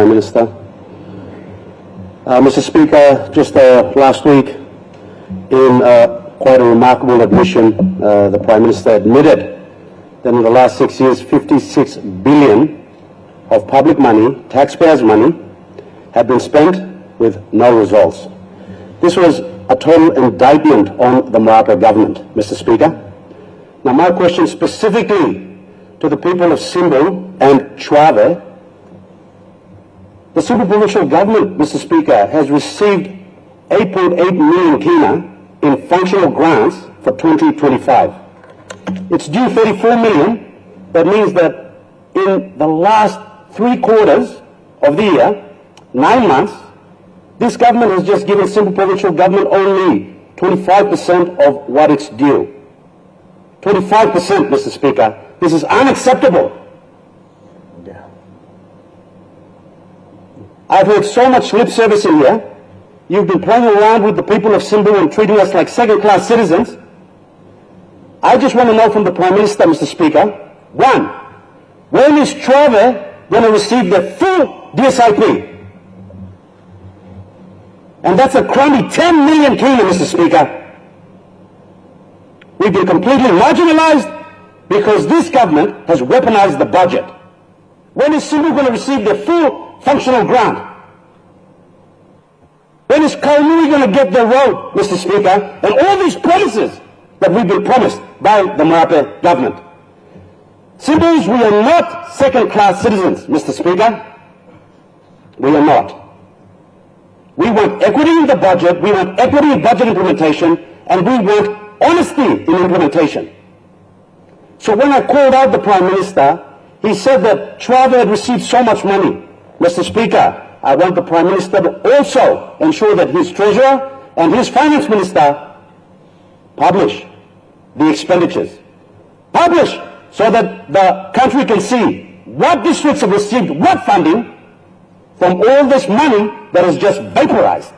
Prime Minister. Mr. Speaker, just last week, in quite a remarkable admission, the Prime Minister admitted that in the last 6 years, 56 billion of public money, taxpayers' money, had been spent with no results. This was a total indictment on the Marape government, Mr. Speaker. Now, my question specifically to the people of Simbu and Chuave. The Simbu provincial government, Mr. Speaker, has received 8.8 million Kina in functional grants for 2025. It's due 34 million. That means that in the last 3 quarters of the year, 9 months, this government has just given Simbu provincial government only 25% of what it's due. 25%, Mr. Speaker. This is unacceptable. I've heard so much lip service in here. You've been playing around with the people of Simbu and treating us like second-class citizens. I just want to know from the Prime Minister, Mr. Speaker, 1, when is Chuave going to receive the full DSIP? And that's a crummy 10 million Kina, Mr. Speaker. We've been completely marginalized because this government has weaponized the budget. When is Simbu going to receive the full functional grant? When is Kaunui going to get the road, Mr. Speaker? And all these promises that we've been promised by the Marape government. Simbus, we are not second-class citizens, Mr. Speaker. We are not. We want equity in the budget, we want equity in budget implementation, and we want honesty in implementation. So when I called out the Prime Minister, he said that Chuave had received so much money. Mr. Speaker, I want the Prime Minister to also ensure that his Treasurer and his Finance Minister publish the expenditures. Publish so that the country can see what districts have received what funding from all this money that is just vaporized.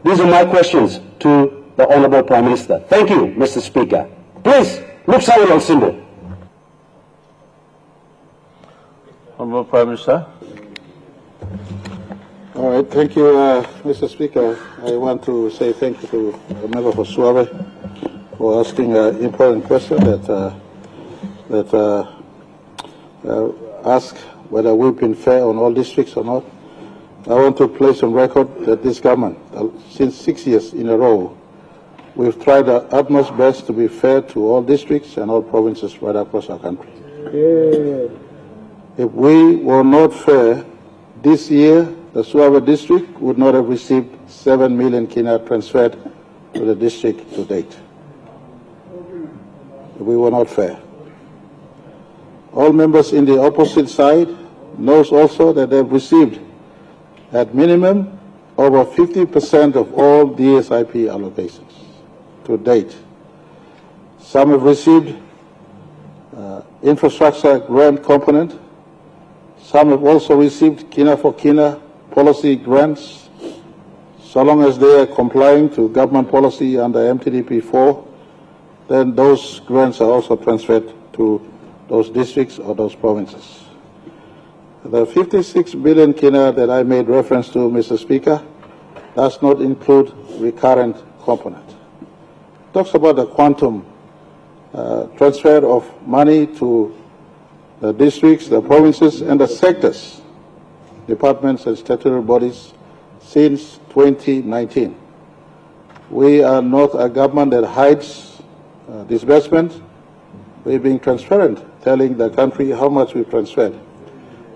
These are my questions to the Honourable Prime Minister. Thank you, Mr. Speaker. Please, look someone on Simbu. Honourable Prime Minister. All right, thank you, Mr. Speaker. I want to say thank you to the member for Suave for asking an important question that ask whether we've been fair on all districts or not. I want to place on record that this government, since 6 years in a row, we've tried our utmost best to be fair to all districts and all provinces right across our country. Yeah. If we were not fair, this year the Suave district would not have received 7 million Kina transferred to the district to date. If we were not fair. All members in the opposite side knows also that they've received at minimum over 50% of all DSIP allocations to date. Some have received infrastructure grant component. Some have also received Kina for Kina policy grants. So long as they are complying to government policy under MTDP 4, then those grants are also transferred to those districts or those provinces. The 56 billion Kina that I made reference to, Mr. Speaker, does not include recurrent component. It talks about the quantum transfer of money to the districts, the provinces, and the sectors, departments and statutory bodies since 2019. We are not a government that hides disbursement. We're being transparent, telling the country how much we've transferred.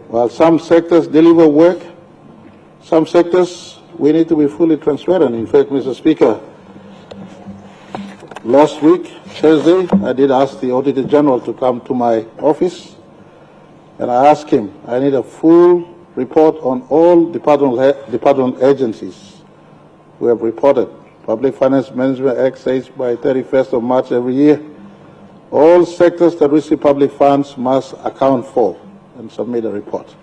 While some sectors deliver work, some sectors we need to be fully transparent. In fact, Mr. Speaker, last week, Thursday, I did ask the Auditor General to come to my office, and I asked him, I need a full report on all departmental agencies who have reported. Public Finance Management Act says by 31st of March every year, all sectors that receive public funds must account for and submit a report.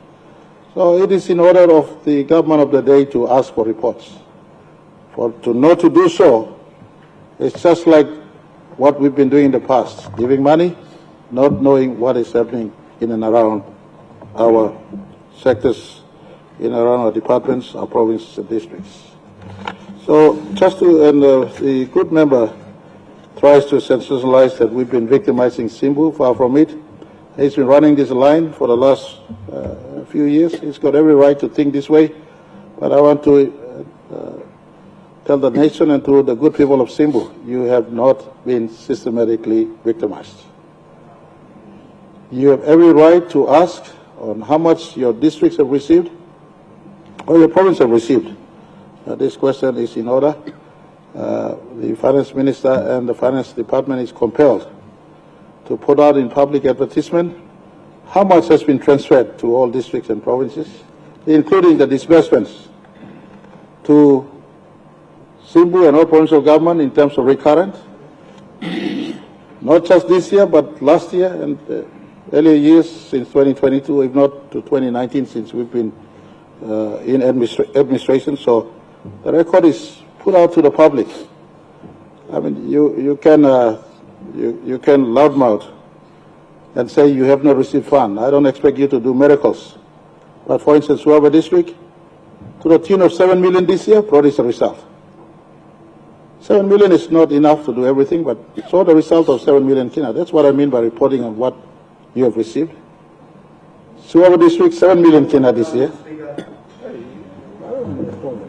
So it is in order of the government of the day to ask for reports. To not to do so, it's just like what we've been doing in the past, giving money not knowing what is happening in and around our sectors, in and around our departments, our provinces and districts. So just to, and the good member tries to sensationalize that we've been victimizing Simbu. Far from it. He's been running this line for the last few years. He's got every right to think this way. But I want to tell the nation and to the good people of Simbu, you have not been systematically victimized. You have every right to ask on how much your districts have received or your province have received. This question is in order. The finance minister and the finance department is compelled to put out in public advertisement how much has been transferred to all districts and provinces, including the disbursements to Simbu and all provincial government in terms of recurrent, not just this year, but last year and earlier years since 2022, if not to 2019, since we've been in administration. So the record is put out to the public. I mean, you can loudmouth and say you have not received fund. I don't expect you to do miracles. But for instance, Suava district, to the tune of 7 million this year, produce a result. 7 million is not enough to do everything, but so the result of 7 million Kina. That's what I mean by reporting on what you have received. Suava district, 7 million Kina this year.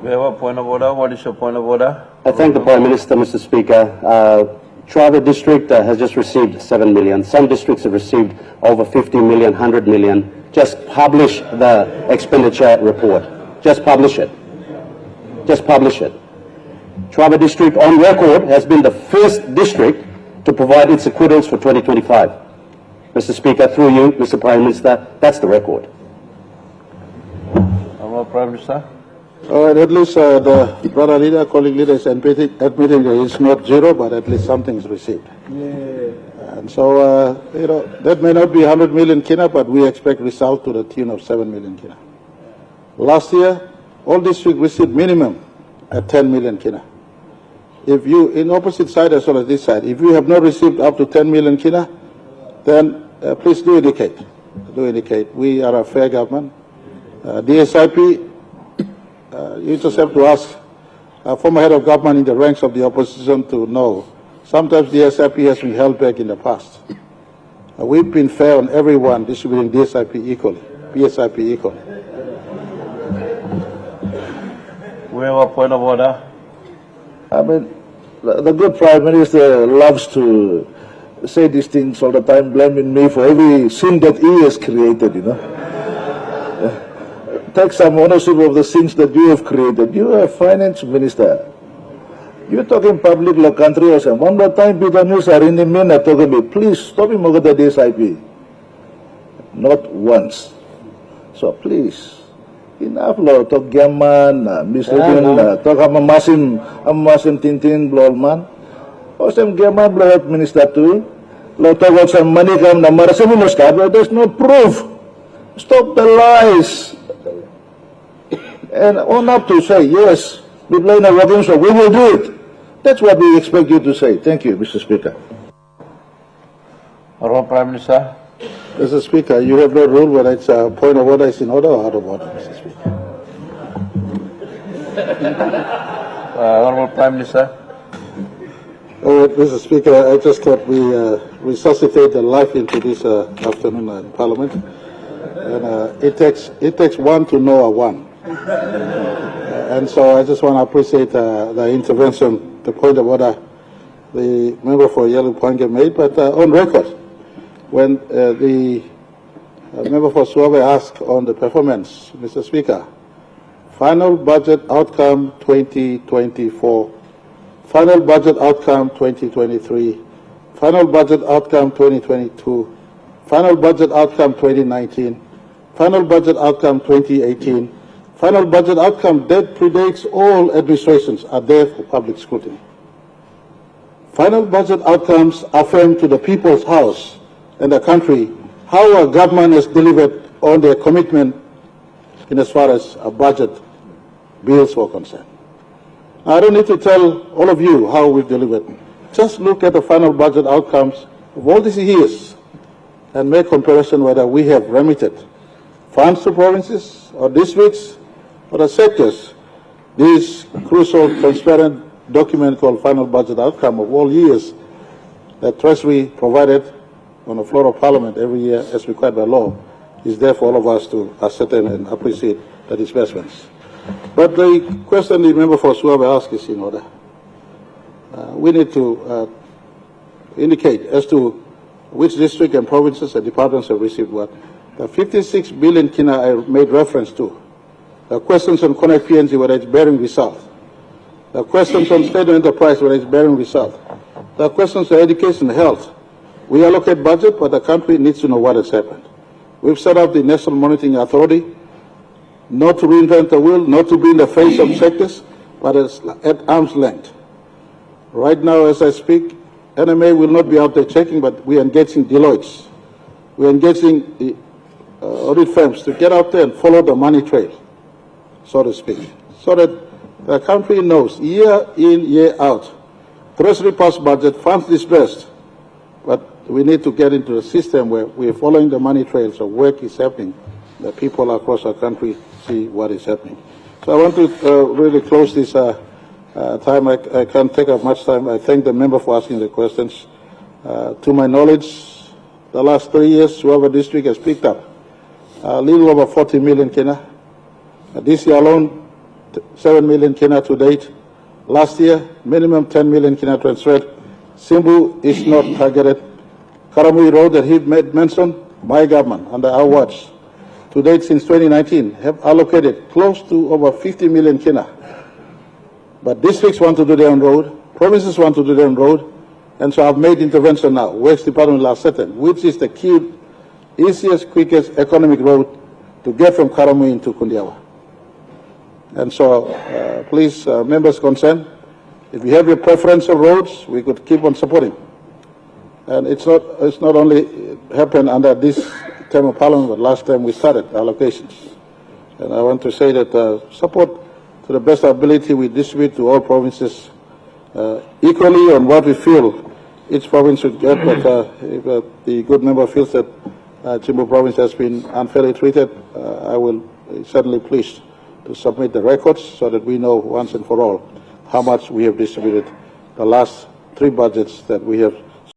We have a point of order. What is your point of order? I thank the Prime Minister, Mr. Speaker. Tribal district has just received 7 million. Some districts have received over 50 million, 100 million. Just publish the expenditure report. Just publish it. Just publish it. Tribal district on record has been the first district to provide its acquittals for 2025. Mr. Speaker, through you, Mr. Prime Minister, that's the record. Honourable Prime Minister. All right, at least the brother leader, colleague leader is admitting that it's not zero, but at least something is received. Yeah. And so, that may not be 100 million Kina, but we expect result to the tune of 7 million Kina. Last year, all districts received minimum at 10 million Kina. If you, in opposite side as well as this side, if you have not received up to 10 million Kina, then please do indicate. Do indicate. We are a fair government. DSIP, you just have to ask a former head of government in the ranks of the opposition to know. Sometimes DSIP has been held back in the past. We've been fair on everyone distributing DSIP equally, PSIP equally. We have a point of order. I mean, the good Prime Minister loves to say these things all the time, blaming me for every sin that he has created, Take some ownership of the sins that you have created. You are a finance minister. You're talking public law country or something. One more time, people news are in the minute talking me, please stop him over the DSIP. Not once. So please, enough law, talk gaman, misleading, talk amasin tintin, blow man. Or some gaman blow out minister too. Law talk about some money come, there's no proof. Stop the lies. And own up to say, yes, we play in a working, so we will do it. That's what we expect you to say. Thank you, Mr. Speaker. Honourable Prime Minister. Mr. Speaker, you have no rule whether it's a point of order is in order or out of order, Mr. Speaker. Honourable Prime Minister. Mr. Speaker, I just thought we resuscitate the life into this afternoon in Parliament. And it takes one to know a one. And so I just want to appreciate the intervention, the point of order the member for Yellow Point made, but on record, when the member for Suave asked on the performance, Mr. Speaker, final budget outcome 2024, final budget outcome 2023, final budget outcome 2022, final budget outcome 2019, final budget outcome 2018, final budget outcome that predates all administrations are there for public scrutiny. Final budget outcomes affirm to the people's house and the country how our government has delivered on their commitment in as far as our budget bills were concerned. I don't need to tell all of you how we've delivered. Just look at the final budget outcomes of all these years and make comparison whether we have remitted funds to provinces or districts or the sectors. This crucial, transparent document called Final Budget Outcome of all years that Treasury provided on the floor of Parliament every year as required by law is there for all of us to ascertain and appreciate the disbursements. But the question the member for Suabe asked is in order. We need to indicate as to which district and provinces and departments have received what. The 56 billion Kina I made reference to. The questions on Connect PNG, whether it's bearing result. The questions on state enterprise, whether it's bearing result. The questions on education and health. We allocate budget, but the country needs to know what has happened. We've set up the National Monitoring Authority, not to reinvent the wheel, not to be in the face of sectors, but at arm's length. Right now, as I speak, NMA will not be out there checking, but we are engaging Deloitte. We are engaging the audit firms to get out there and follow the money trail, so to speak, so that the country knows year in, year out, Treasury passed budget, funds disbursed, but we need to get into a system where we are following the money trail, so work is happening, the people across our country see what is happening. So I want to really close this time. I can't take up much time. I thank the member for asking the questions. To my knowledge, the last 3 years, Suava district has picked up a little over 40 million Kina. This year alone, 7 million Kina to date. Last year, minimum 10 million Kina transferred. Simbu is not targeted. Karamui Road that he made mention, my government, under our watch, to date since 2019, have allocated close to over 50 million Kina. But districts want to do their own road, provinces want to do their own road, and so I've made intervention now, Works Department last Saturday, which is the key, easiest, quickest economic road to get from Karamui into Kundiawa. And so, please, members concerned, if you have your preferential roads, we could keep on supporting. And it's not only happened under this term of Parliament, but last time we started allocations. And I want to say that support to the best ability we distribute to all provinces equally on what we feel each province should get. But if the good member feels that Chimbu province has been unfairly treated, I will certainly please to submit the records so that we know once and for all how much we have distributed the last 3 budgets that we have